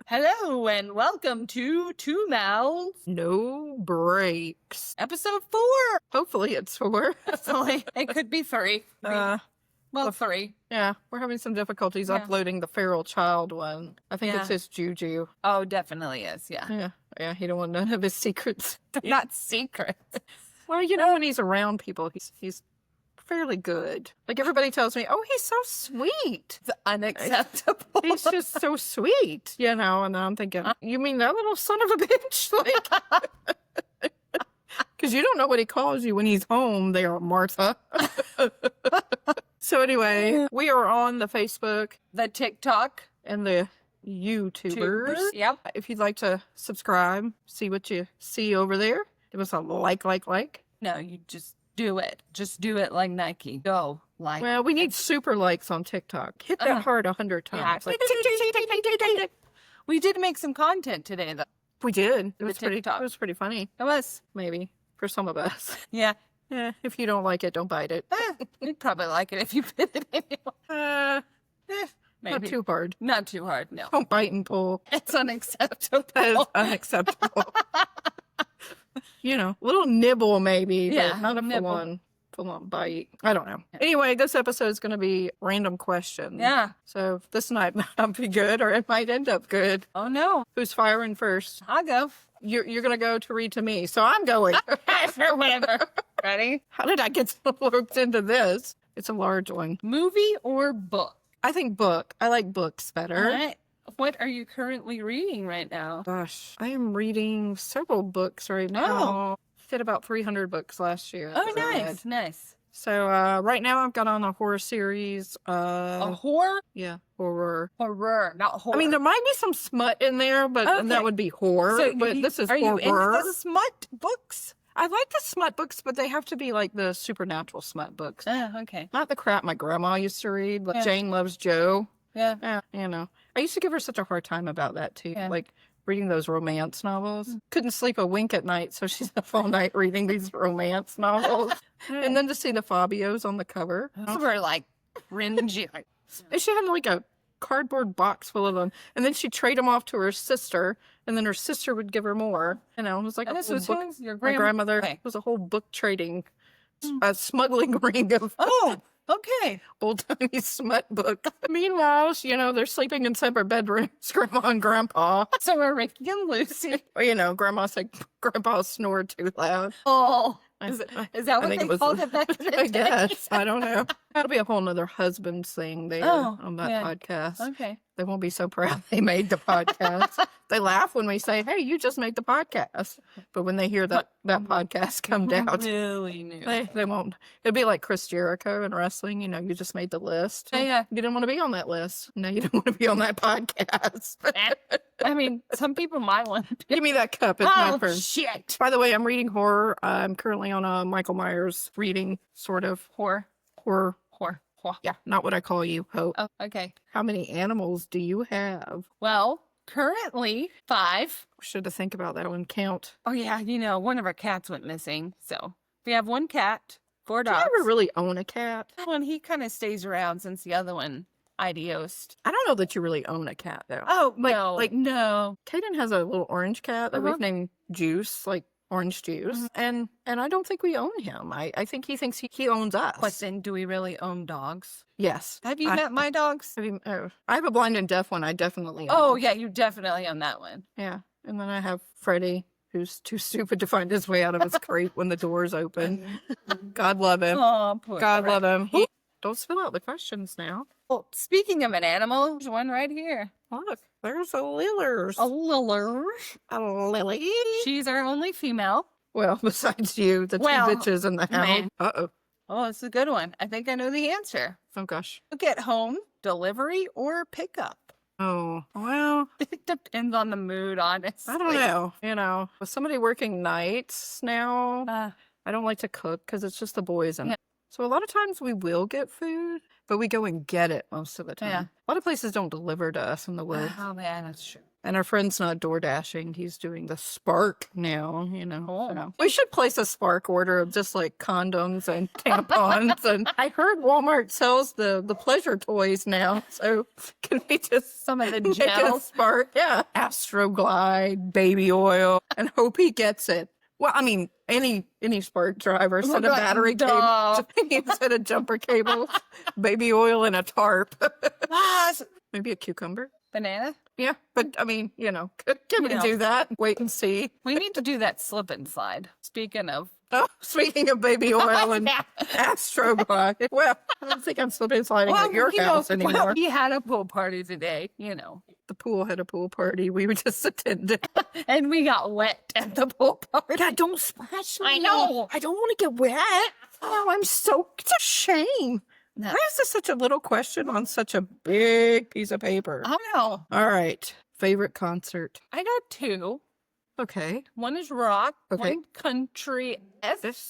Hello and welcome to Two Mouths, No breaks. episode 4. Hopefully it's 4. Hopefully, it could be 3. Well, 3. Yeah, we're having some difficulties Yeah. uploading the feral child one. I think Yeah. it's his Juju. Oh, definitely is. Yeah. Yeah, he don't want none of his secrets. Not secret. Well, you know, when he's around people, he's fairly good. Like everybody tells me, oh, he's so sweet. It's unacceptable. He's just so sweet, you know. And I'm thinking, you mean that little son of a bitch? Like, because you don't know what he calls you when he's home there, Martha. So anyway, we are on the Facebook The TikTok. and the YouTubers. Yep. If you'd like to subscribe, see what you see over there, give us a like. No, you just do it. Just do it like Nike. Go. Like. Well, we need super likes on TikTok. Hit that hard 100 Yeah. times. Like, We did make some content today, though. we did. It The was pretty. TikTok. It was pretty funny. It was. Maybe for some of us. Yeah. If you don't like it, don't bite it. You'd probably like it if you bit it anyway. Not Maybe. too hard. Not too hard, no. Don't bite and pull. It's unacceptable. That is unacceptable. You know, a little nibble maybe, Yeah, but not a nibble. full on bite. I don't know. Anyway, this episode is going to be random questions. Yeah. So this might not be good, or it might end up good. Oh, no. Who's firing first? I'll go. You're going to go to read to me, so I'm going. Sure, whatever. Ready? How did I get so roped into this? It's a large one. Movie or book? I think book. I like books better. All right. What are you currently reading right now? Gosh, I am reading several books right now. Did about 300 books last year. Oh, that I read. nice. Nice. So right now I've got on a horror series. A horror? Yeah, horror. Horror, not horror. I mean, there might be some smut in there, but and that Okay. would be horror. So but this is are horror. you into the smut books? I like the smut books, but they have to be like the supernatural smut books. Oh, okay. Not the crap my grandma used to read, like Yeah. Jane Loves Joe. Yeah. Yeah, you know. I used to give her such a hard time about that too. Yeah. Like reading those romance novels. Couldn't sleep a wink at night, so she's up all night reading these romance novels. And then to see the Fabios on the cover. Those were like cringy. And she had like a cardboard box full of them. And then she'd trade them off to her sister, and then her sister would give her more. You know, it was like And a this whole was book. who? Your My grandmother. Okay. It was a whole book trading, smuggling ring of Oh, okay. old-timey smut book. Meanwhile, you know, they're sleeping in separate bedrooms, Grandma and Grandpa. So are Ricky and Lucy. Or, you know, Grandma said Grandpa snored too loud. Oh. I- Is I- that I what think they it was- called it back in the I day? guess. I don't know. That'll be a whole nother husband thing there Oh, on that yeah. podcast. Okay. They won't be so proud they made the podcast. They laugh when we say, hey, you just made the podcast. But when they hear that podcast come out, Really new. they won't. It'd be like Chris Jericho in wrestling. You know, you just made the list. Yeah. You didn't want to be on that list. No, you don't want to be on that podcast. I mean, some people might want to be. Give me that cup. It's my Oh, turn. shit. By the way, I'm reading horror. I'm currently on a Michael Myers reading, sort of Horror. horror. Horror. Horror. Yeah, not what I call you, Hope. Oh, okay. How many animals do you have? Well, currently 5. Should have think about that one. Count. Oh, yeah. You know, one of our cats went missing. So we have 1 cat, 4 Do you dogs. ever really own a cat? One, he kind of stays around since the other one adiosed. I don't know that you really own a cat though. Oh, Like- no. like- no. Kaden has a little orange cat that Uh-huh. we've named Juice, like orange juice, and I don't think we own him. I think he thinks he owns us. But then, do we really own dogs? Yes. Have you I- met my dogs? I have a blind and deaf one. I definitely own. Oh, yeah. You definitely own that one. Yeah. And then I have Freddie, who's too stupid to find his way out of his crate when the doors open. God love him. Oh, poor God Fred. love him. Don't spill out the questions now. Well, speaking of an animal, there's one right here. Look, there's a Lillers. A Liller. A Lily. She's our only female. Well, besides you, the two Well, bitches in the house. man. Uh-oh. Oh, it's a good one. I think I know the answer. Oh, gosh. Look at home, delivery, or pickup. Oh, well, It depends on the mood, honestly. I don't know. You know, with somebody working nights now, I don't like to cook because it's just the boys and Yeah. so a lot of times we will get food, but we go and get it most of the time. Yeah. A lot of places don't deliver to us in the woods. Oh, man, that's true. And our friend's not door dashing. He's doing the Spark now, Oh. so. We should place a Spark order of just like condoms and tampons. And I heard Walmart sells the pleasure toys now. So can we just Some of the make it a gels. Spark? Yeah. Astroglide, baby oil, and hope he gets it. Well, I mean, any Spark driver, set a battery Duh. cable, set a jumper cable, baby oil, and a tarp. Ah, Maybe a cucumber. banana. Yeah, but I mean, can we You know. do that? Wait and see. We need to do that slip and slide. Speaking of. Oh, speaking of baby oil and Astroglide. Well, I don't think I'm slipping and sliding at your house anymore. We had a pool party today, The pool had a pool party. We were just attending. and we got wet at the pool party. God, don't splash me. I know. I don't want to get wet. Oh, I'm soaked. It's a shame. No. Why is this such a little question on such a big piece of paper? I know. All right. Favorite concert. I got two. Okay. One is rock. Okay. One country.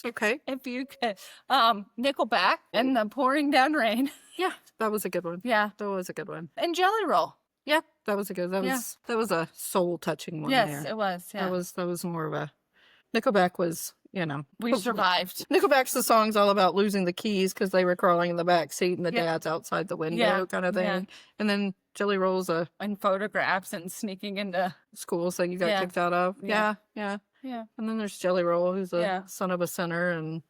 Okay. If you could. Nickelback and the pouring down rain. Yeah, that was a good one. Yeah. That was a good one. And Jelly Roll. Yeah, that was a good. Yeah. That was a soul touching one. Yes, there. it was. Yeah. That was more of a. Nickelback was, We survived. Nickelback's the song's all about losing the keys because they were crawling in the back seat and the Yeah. dad's outside the window, Yeah, kind of thing. yeah. And then Jelly Roll's a And photographs and sneaking into. school thing you got Yeah. kicked out of. Yeah. Yeah, yeah. Yeah. And then there's Jelly Roll, who's a Yeah. son of a sinner, and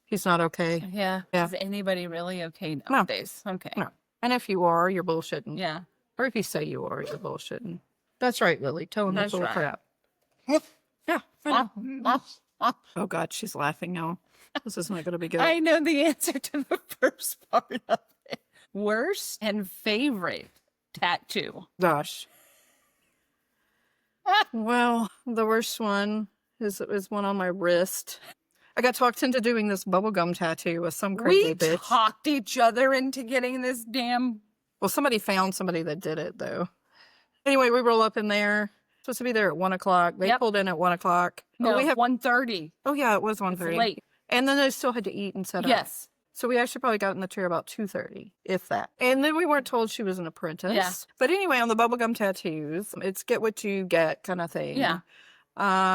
he's not okay. Yeah. Yeah. Is anybody really okay nowadays? Okay. No. And if you are, you're bullshitting. Yeah. Or if you say you are, you're bullshitting. That's right, Lily. Telling the That's full right. crap. Yeah. I know. Oh God, she's laughing now. This is not going to be good. I know the answer to the first part of it. Worst and favorite tattoo. Gosh. Well, the worst one is one on my wrist. I got talked into doing this bubblegum tattoo with some crazy We bitch. talked each other into getting this damn. Well, somebody found somebody that did it though. Anyway, we roll up in there. Supposed to be there at 1:00. They Yep. pulled in at 1:00. No, we have. 1:30. Oh yeah, it was It's 1:30. late. And then they still had to eat and set up. Yes. So we actually probably got in the chair about 2:30, if that. And then we weren't told she was an apprentice. Yeah. But anyway, on the bubblegum tattoos, it's get what you get kind of thing. Yeah.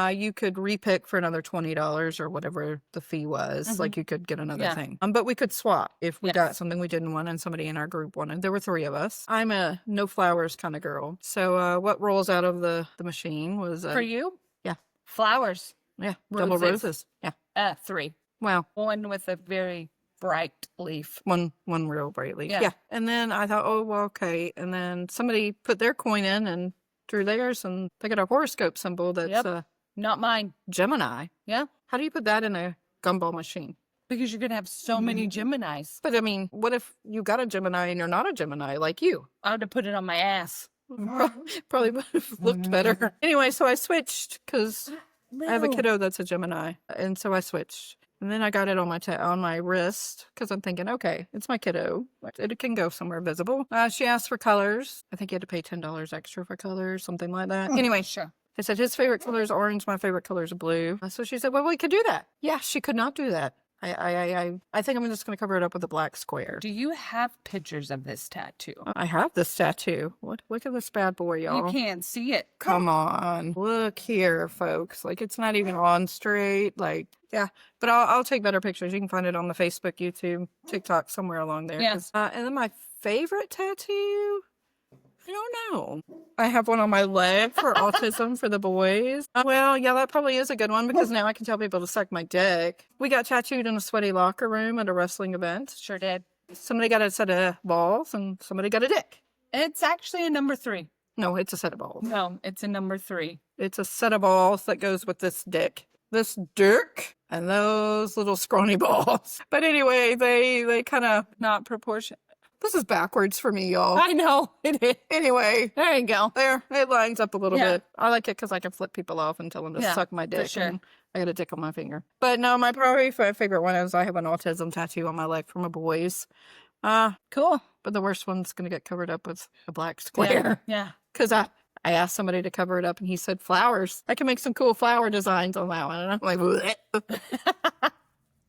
You could repick for another $20 or whatever the fee was. Mhm. Like you could get another Yeah. thing. But we could swap if we got Yes. something we didn't want and somebody in our group wanted. There were 3 of us. I'm a no flowers kind of girl. So what rolls out of the machine was For you? yeah. Flowers. double roses. roses. Yeah. 3. Wow. One with a very bright leaf. One real bright leaf. Yeah. Yeah. And then I thought, oh well, okay. And then somebody put their coin in and drew theirs, and they got a horoscope symbol that's Yep. Not mine. Gemini. Yeah. How do you put that in a gumball machine? Because you're going to have so many Geminis. But I mean, what if you got a Gemini and you're not a Gemini like you? I would have put it on my ass. Probably would have looked better. Anyway, so I switched because I have a Little. kiddo that's a Gemini, and so I switched. And then I got it on my wrist because I'm thinking, okay, it's my kiddo. It can go somewhere visible. She asked for colors. I think you had to pay $10 extra for colors, something like that. Anyway, Sure. I said his favorite color is orange. My favorite color is blue. So she said, well, we could do that. Yeah, she could not do that. I think I'm just going to cover it up with a black square. Do you have pictures of this tattoo? I have this tattoo. Look at this bad boy, y'all. You can't see it. Come on. Look here, folks. Like, it's not even on straight. Like, yeah. But I'll take better pictures. You can find it on the Facebook, YouTube, TikTok, somewhere along there. Yeah. 'Cause, and then my favorite tattoo? I don't know. I have one on my leg for autism for the boys. Well, yeah, that probably is a good one because now I can tell people to suck my dick. We got tattooed in a sweaty locker room at a wrestling event. Sure did. Somebody got a set of balls and somebody got a dick. It's actually a number 3. No, it's a set of balls. No, it's a number 3. It's a set of balls that goes with this dick. This dick and those little scrawny balls. But anyway, they kind of, Not proportion. this is backwards for me, y'all. I know. It is. Anyway, There you go. there, it lines up a little Yeah. bit. I like it because I can flip people off and tell them to Yeah, suck my dick. sure. And I got a dick on my finger. But no, my probably favorite one is I have an autism tattoo on my leg from a boy's. Cool. But the worst one's going to get covered up with a black square. Yeah. Because I asked somebody to cover it up and he said flowers. I can make some cool flower designs on that one. And I'm like, bleh.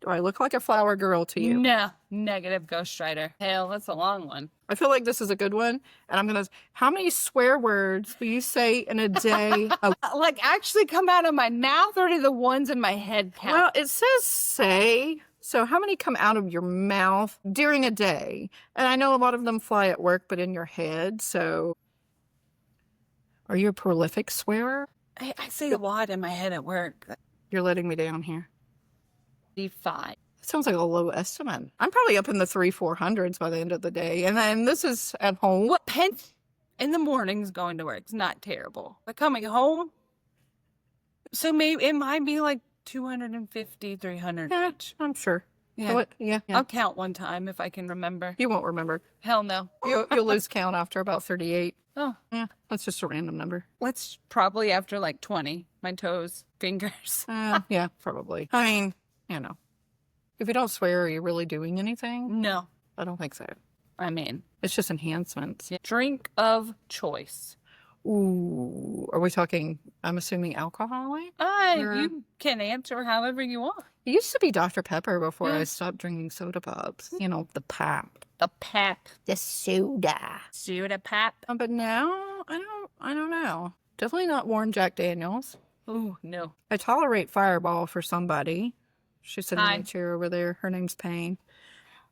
Do I look like a flower girl to you? No. Negative Ghost Rider. Hell, that's a long one. I feel like this is a good one. And I'm going to, how many swear words do you say in a day? Like actually come out of my mouth, or do the ones in my head count? Well, it says say. So how many come out of your mouth during a day? And I know a lot of them fly at work, but in your head. So are you a prolific swearer? I say a lot in my head at work. You're letting me down here. 5. Sounds like a low estimate. I'm probably up in the 300-400s by the end of the day. And then this is at home. What pen in the mornings going to work? It's not terrible. But coming home, so maybe it might be like 250, 300. Yeah, I'm sure. Yeah. What? Yeah. I'll count one time if I can remember. You won't remember. Hell no. You'll lose count after about 38. Oh, Yeah, that's just a random number. let's probably after like 20. My toes, fingers. Yeah, probably. I mean, you know, if you don't swear, are you really doing anything? No, I don't think so. I mean, It's just enhancements. drink of choice. Ooh, are we talking, I'm assuming alcoholic? You're- You can answer however you want. It used to be Dr. Pepper before Yeah. I stopped drinking soda pops. You know, the pop. The pap. The soda. Soda pap. But now, I don't know. Definitely not Warren Jack Daniels. Ooh, no. I tolerate Fireball for somebody. She's sitting Hi. in a chair over there. Her name's Payne.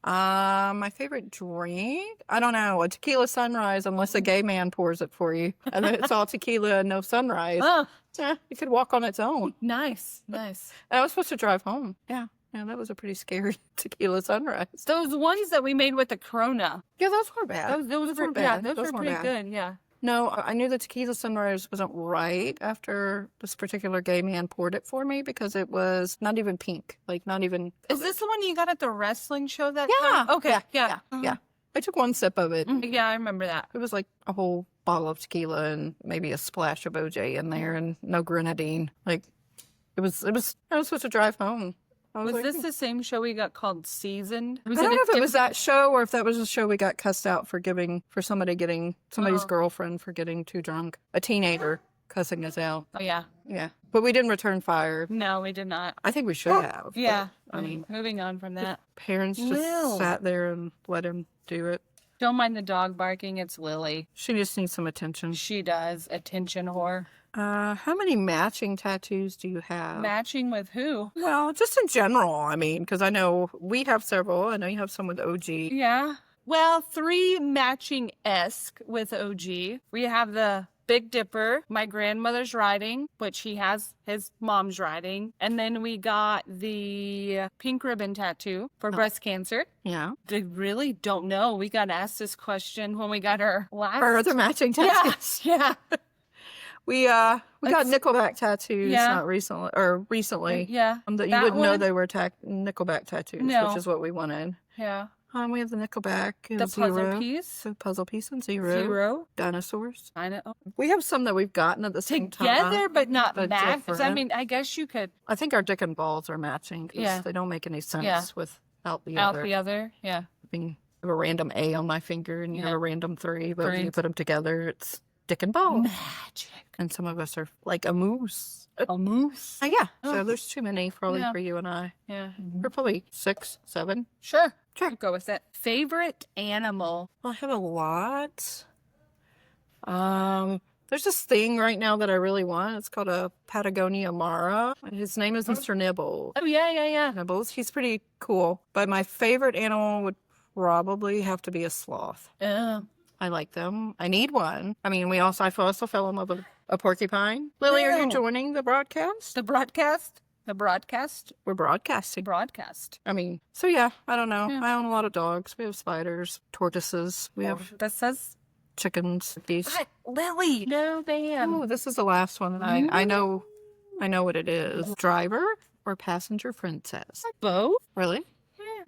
My favorite drink? I don't know. A tequila sunrise, unless a gay man pours it for you. And then it's all tequila and no sunrise. Oh, Yeah, it could walk on its own. nice, nice. And I was supposed to drive home. Yeah, that was a pretty scary tequila sunrise. Those ones that we made with the Corona. Yeah, those were bad. Those were were yeah, bad. those were weren't pretty bad. good. Yeah. No, I knew the tequila sunrise wasn't right after this particular gay man poured it for me because it was not even pink. Like, not even. Is this the one you got at the wrestling show that Yeah. time? Okay. Yeah. Yeah. Yeah. I took one sip of it. Yeah, I remember that. It was like a whole bottle of tequila and maybe a splash of OJ in there and no grenadine. Like, I was supposed to drive home. I Was like, this the same show we got called Seasoned? I don't know if it was that show or if that was a show we got cussed out for somebody's Oh. girlfriend for getting too drunk. A teenager cussing us out. Oh, yeah. Yeah. But we didn't return fire. No, we did not. I think we should have. but, Yeah. I mean, moving on from that. parents just Lil. sat there and let him do it. Don't mind the dog barking. It's Lily. She just needs some attention. She does. Attention whore. How many matching tattoos do you have? Matching with who? Well, just in general, I mean, because I know we have several. I know you have some with OG. Yeah. Well, 3 matching-esque with OG. We have the Big Dipper, my grandmother's riding, but she has his mom's riding. And then we got the pink ribbon tattoo for breast cancer. Yeah. They really don't know. We got asked this question when we got our last. Our other matching yeah, tattoos. yeah, We got Let's- Nickelback tattoos Yeah. not recently yeah, that you That wouldn't know one? they were Nickelback tattoos, No. which is what we wanted. yeah. We have the Nickelback and The puzzle Zero. piece. So puzzle piece and Zero. 0. Dinosaurs. I know. We have some that we've gotten at the same Together, time. but not but matched. I different. mean, I guess you could I think our dick and balls are matching because Yeah. they don't make any sense Yeah. without the out other. the other. Yeah. I mean, I have a random A on my finger and you Yeah. have a random 3, but when 3. you put them together, it's dick and ball. Magic. And some of us are like a moose. A moose. Yeah. Oh. So there's too many probably Yeah. for you and I. Yeah. We're probably 6, 7. Sure. Sure. Go with it. Favorite animal. Well, I have a lot. There's this thing right now that I really want. It's called a Patagonia Mara. His name is Mr. Nibble. Oh yeah, yeah, yeah. Nibbles. He's pretty cool. But my favorite animal would probably have to be a sloth. I like them. I need one. I mean, I also fell in love with a porcupine. Lily, are you Wow. joining the broadcast? The broadcast. The broadcast. We're broadcasting. Broadcast. I mean, so yeah, I don't know. Yeah. I own a lot of dogs. We have spiders, tortoises. We have That says chickens. These. what? Lily. No, man. Oh, this is the last one. And I know what it is. Driver or passenger princess? Both. Really?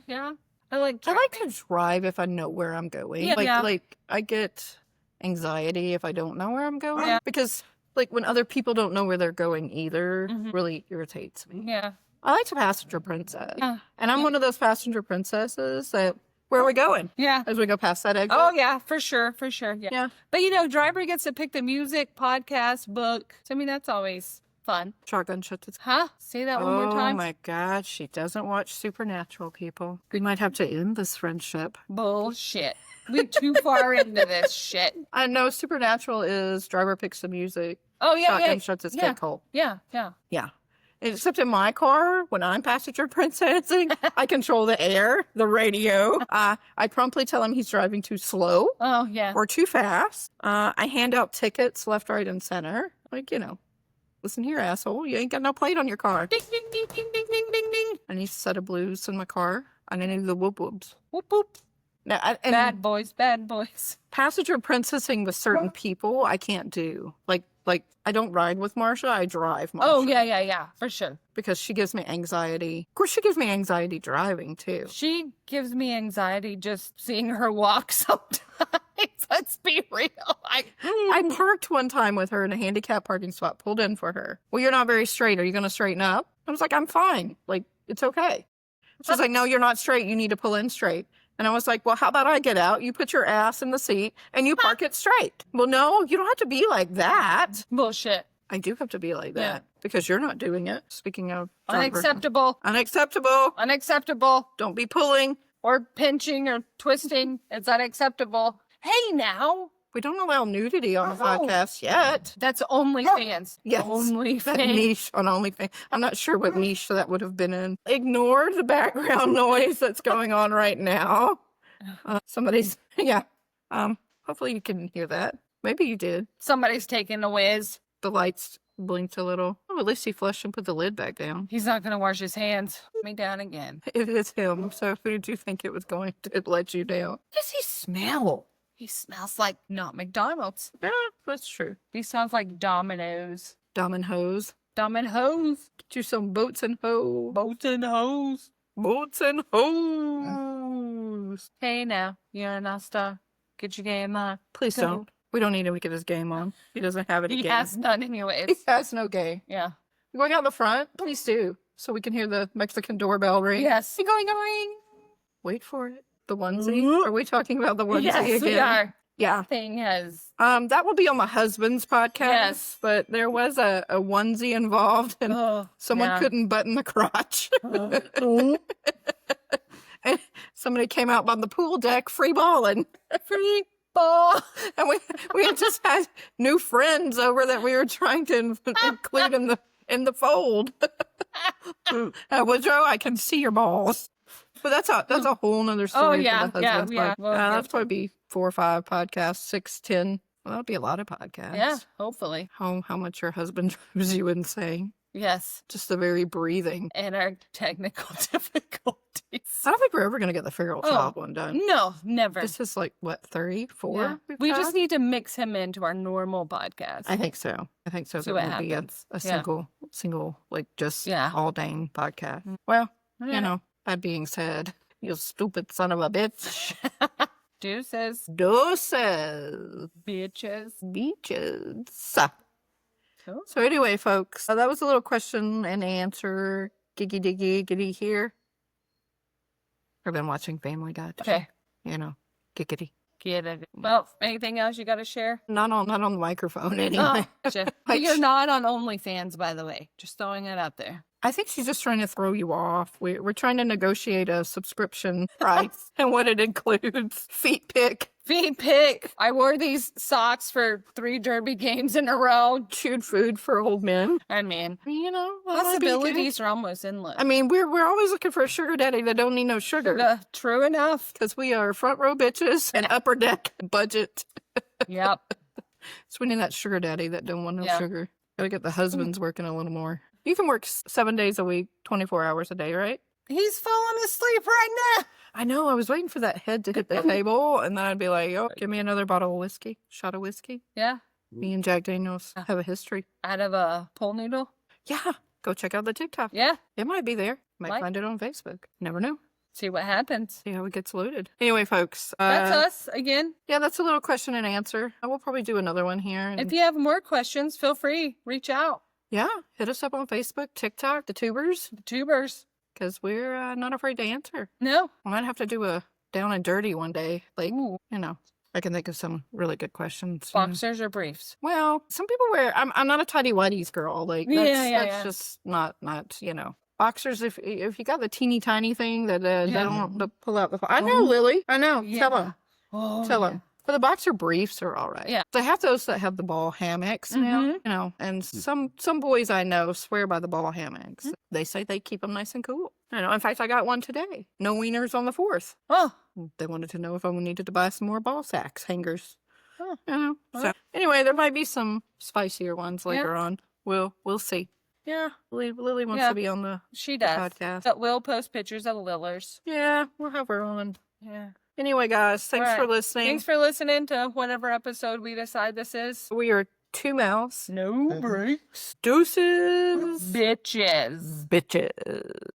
Yeah. I like. I like to drive if I know where I'm going. Yeah. Yeah. Like I get anxiety if I don't know where I'm going Yeah. because like when other people don't know where they're going either, Mhm. really irritates me. Yeah. I like to passenger princess, Yeah. and I'm one of those passenger princesses that where are we going Yeah. as we go past that exit? Oh yeah, for sure, for sure. Yeah. Yeah. But driver gets to pick the music, podcast, book. So I mean, that's always Fun. Shotgun shuts its. Huh? Say that one more Oh time. my God, she doesn't watch Supernatural, people. We might have to end this friendship. Bullshit. We're too far into this shit. I know Supernatural is driver picks the music. Oh, yeah, Shotgun yeah. shuts its Yeah. cake hole. Yeah. Yeah. Except in my car, when I'm passenger princessing, I control the air, the radio. I promptly tell him he's driving too slow Oh, yeah. or too fast. I hand out tickets left, right, and center. Like, listen here, asshole. You ain't got no plate on your car. Ding, ding, ding, ding, ding, ding, ding, ding. I need a set of blues in my car. And I need the whoop whoops. Whoop, whoop. Now, and Bad boys, bad boys. passenger princessing with certain people, I can't do. Like I don't ride with Marsha. I drive Marsha. Oh, yeah. For sure. Because she gives me anxiety. Of course, she gives me anxiety driving, too. She gives me anxiety just seeing her walk sometimes. Let's be real. I parked one time with her in a handicap parking spot, pulled in for her. Well, you're not very straight. Are you going to straighten up? I was like, I'm fine. Like, it's okay. She's like, no, you're not straight. You need to pull in straight. And I was like, well, how about I get out? You put your ass in the seat and you park it straight. Well, no, you don't have to be like that. Bullshit. I do have to be like that Yeah. because you're not doing it. Speaking of driver. Unacceptable. Unacceptable. Unacceptable. Don't be pulling. Or pinching or twisting. It's unacceptable. Hey, now. We don't allow nudity on the Oh. podcast yet. That's OnlyFans. Yes. That OnlyFans. niche on OnlyFans. I'm not sure what niche that would have been in. Ignore the background noise that's going on right now. Somebody's, yeah. Hopefully you can hear that. Maybe you did. Somebody's taking a whiz. The lights blinked a little. Oh, at least he flushed and put the lid back down. He's not going to wash his hands. Put me down again. It is him. So who did you think it was going to let you down? Does he smell? He smells like not McDonald's. Yeah, that's true. He sounds like Domino's. Dumb and hose. Domino's. Get you some boats and hose. Boats and hose. Boats and hose. Hey now, you're an all-star. Get your game on. Please Go. don't. We don't need him to get his game on. He doesn't have any He game. has none He anyways. has no game. Yeah. You going out the front? Please do. So we can hear the Mexican doorbell ring. Yes. You're going to ring. Wait for it. The onesie? Are we talking about the onesie Yes, again? we are. Yeah. Thing has. That will be on my husband's podcast. Yes. But there was a onesie involved and Oh, someone yeah. couldn't button the crotch. Oh. And somebody came out on the pool deck free balling. Free ball. And we had just had new friends over that we were trying to include in the fold. Woodrow, I can see your balls. But that's a whole nother story. Oh, for yeah, the yeah, husband's yeah. part. Well, That's probably be 4 or 5 podcasts, 6, 10. Well, that'll be a lot of podcasts. Yeah, hopefully. How much your husband drives you insane. Yes. Just the very breathing. And our technical difficulties. I don't think we're ever going to get the feral Oh. child one done. No, never. This is like, what, 34? Yeah. we've We had? just need to mix him into our normal podcast. I think so. See That what will be a happens. Yeah. single, like just Yeah. all dang podcast. Well, Yeah. that being said, you stupid son of a bitch. Deuces, Doses. bitches. Beaches. Cool. So anyway, folks, that was a little question and answer. Giggy diggy giddy here. I've been watching Family Guy. Okay. Giggity. Get it. Well, anything else you got to share? Not on the microphone anyway. Oh, gotcha. But you're not on OnlyFans, by the way. Just throwing it out there. I think she's just trying to throw you off. We're trying to negotiate a subscription price and what it includes. Feet pick, Feet pick. I wore these socks for 3 derby games in a row. chewed food for old men. I mean, That might be good. possibilities are almost endless. I mean, we're always looking for a sugar daddy that don't need no sugar. True enough. Because we are front row bitches and upper deck budget. Yep. So we need that sugar daddy that don't want no Yeah. sugar. Gotta get the husbands working a little more. You can work 7 days a week, 24 hours a day, right? He's falling asleep right now. I know. I was waiting for that head to hit the table, and then I'd be like, "Oh, give me another bottle of whiskey, shot of whiskey." Yeah. Me and Jack Daniels have a history. Out of a pole noodle. Yeah, go check out the TikTok. Yeah. It might be there. Might Might. find it on Facebook. Never know. See what happens. See how it gets loaded. Anyway, folks. That's us again. Yeah, that's a little question and answer. I will probably do another one here. And If you have more questions, feel free. Reach out. yeah, hit us up on Facebook, TikTok, the Tubers, The tubers. because we're not afraid to answer. No. I might have to do a down and dirty one day. Like, Ooh. I can think of some really good questions. you know. Boxers or briefs? Well, some people wear. I'm not a tidy whities girl. Like Yeah, that's yeah, that's yeah. just not boxers. If you got the teeny tiny thing that they Yeah. don't pull out the. I know, Oh. Lily. I know. Yeah. Tell them. Oh, Tell yeah. them. But the boxer briefs are all right. Yeah. They have those that have the ball hammocks now, Mhm. and some boys I know swear by the ball hammocks. They say they keep them nice and cool. In fact, I got one today. No wieners on the 4th. Oh, They wanted to know if I needed to buy some more ball sacks hangers. Oh. So Well. anyway, there might be some spicier ones later on. We'll see. Yeah, Lily wants Yeah. to be on the she does. podcast. But we'll post pictures of Lillers. Yeah, we'll have her on. Yeah. Anyway, guys, thanks for Alright. listening. Thanks for listening to whatever episode we decide this is. We are 2 mouths. No breaks. Deuces. Bitches. Bitches.